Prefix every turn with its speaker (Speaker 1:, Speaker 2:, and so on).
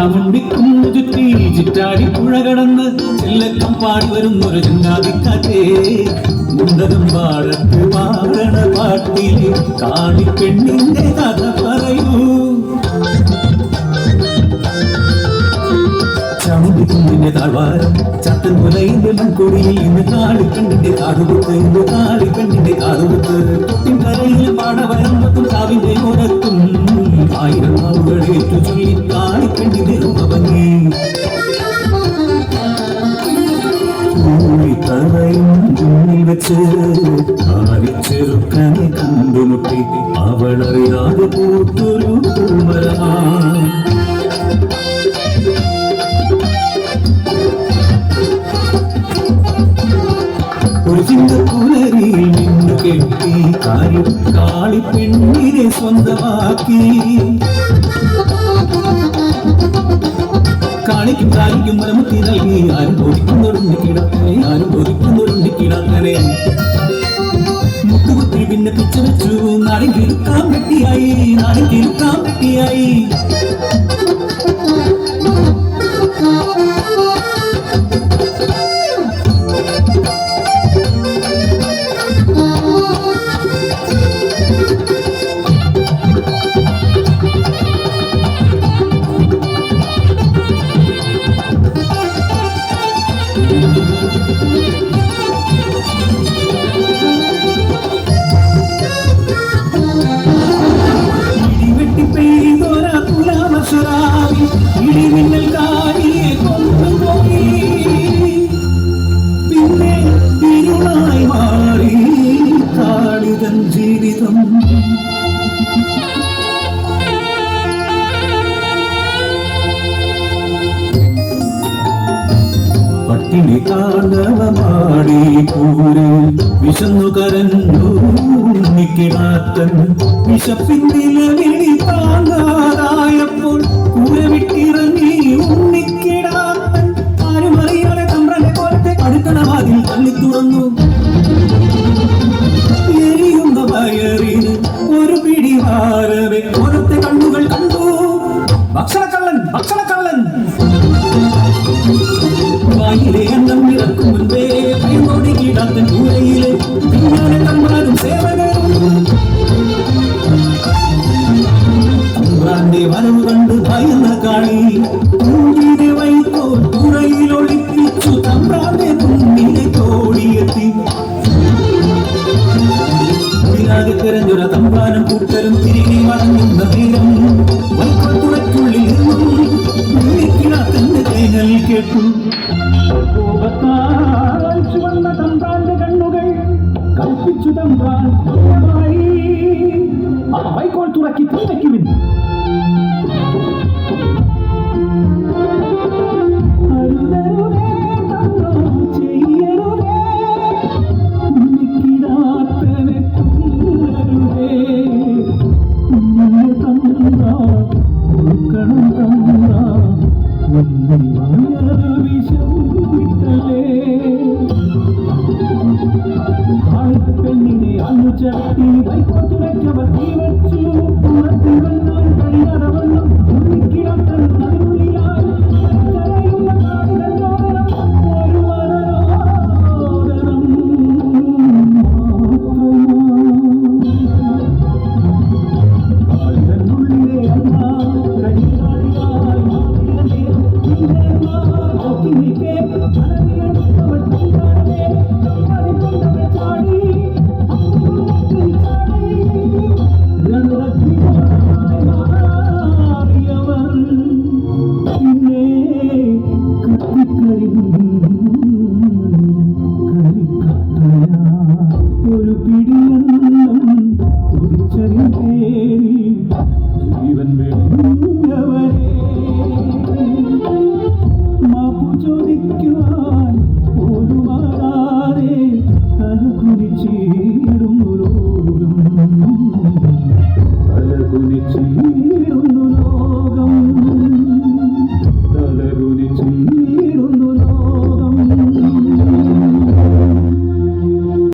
Speaker 1: ചാമുണ്ടിക്കും ചുറ്റി ചിറ്റാടി പുഴ കടന്ന് ചെല്ലക്കം പാടി വരുന്നൊരു ചങ്ങാതിക്കാറ്റേ മുണ്ടകം പാടത്ത് പാടണ പാട്ടിലെ കാളി പെണ്ണിന്റെ കഥ പറയൂ. ചാമുണ്ടിക്കുന്നിന്റെ താഴ്വാരം ചത്തൻ മുലയിന്റെ മൺകൊടിയിൽ ഇന്ന് കാളിക്കണ്ണിന്റെ കാതുകുത്ത്, ഇന്ന് കാളിക്കണ്ണിന്റെ കാതുകുത്ത്. തൊട്ടിൻ കരയിൽ പാടവരമ്പത്തും കാവിന്റെ ഓരത്തും ആയിരം നാവുകളേറ്റു ചൊല്ലി കാളിക്കണ്ണിന്റെ രൂപഭംഗി. തറയും മുന്നിൽ വെച്ച് ചെറുക്കനെ കണ്ടുമുട്ടി അവളറിയാതെ പൂത്തൊരു പൂമരമാ. ഒരു ചിന്തപ്പുലരിയിൽ നിന്നു കെട്ടി കാളി പെണ്ണിനെ സ്വന്തമാക്കി. കാണിക്കും കാലിക്കും മരമുത്തി നൽകി ആരും ഒതുക്കുന്നൊരുണ്ടി കിടക്കനെ, ആരും ഒതുക്കുന്നൊരുണ്ടി കിടക്കനെ. മുട്ടുകുത്തി പിന്നെ പിച്ച വെച്ചു നാടിൻ കിരുക്കാൻ വെട്ടിയായി, നാടിൻ കിരുക്കാൻ വെട്ടിയായി. ഇടിവെട്ടി പെയ്തൊരാ തുലാമസുരാവി ഇടിമിന്നൽ കാരിയെ കൊണ്ടുപോയി. പിന്നെ ഇരുളായി മാറി കാളിതൻ ജീവിതം. പട്ടിണി കാലമാടി പൂര് വിശന്നു കരഞ്ഞു ഉണ്ണിക്കിടാത്തൻ. വിശപ്പിന്തിലവിളി താങ്ങാതായപ്പോൾ കൂര വിട്ടിറങ്ങി ഉണ്ണിക്കിടാത്തൻ. ആരും അറിയാതെ തമ്പ്രനെ പോലത്തെ അടുക്കള വാതിൽ തള്ളി തുറന്നു. എരിയുന്ന വയറിന് ഒരു പിടി വാരവെ പുറത്തെ കണ്ണുകൾ കണ്ടു. ഭക്ഷണക്കള്ളൻ, ഭക്ഷണക്കള്ളൻ. വായിലെ എണ്ണം ഇറക്കും മുൻപേ ഭയന്നോടി കീടാത്തൻ കൂരയിലെ പിന്നാലെ തമ്പ്രാനും സേവകരും. തമ്പ്രാന്റെ വരവ് കണ്ട് ഭയന്ന കാളി കുഞ്ഞിനെ വൈക്കോൽ കൂരയിൽ ഒളിപ്പിച്ചു തമ്പ്രാന്റെ കുഞ്ഞിനെ തോടിയെത്തി. അതിലാകെ തെരഞ്ഞൊരു തമ്പ്രാനും കൂട്ടരും തിരികെ മടങ്ങുന്ന നേരം വൈക്കോൽ തുറയ്ക്കുള്ളിൽ നിന്നും ഉണ്ണിക്കിടാത്തന്റെ തേങ്ങൽ കേട്ടു. ചുവന്ന തമ്പ്രാന്റെ കണ്ണുകൾ കൽപ്പിച്ചു തമ്പ്രാൻ ആ വൈക്കോൽ തുറക്കി തീവയ്ക്കുവിൻ. പെണ്ണിനെ അനുചട്ടി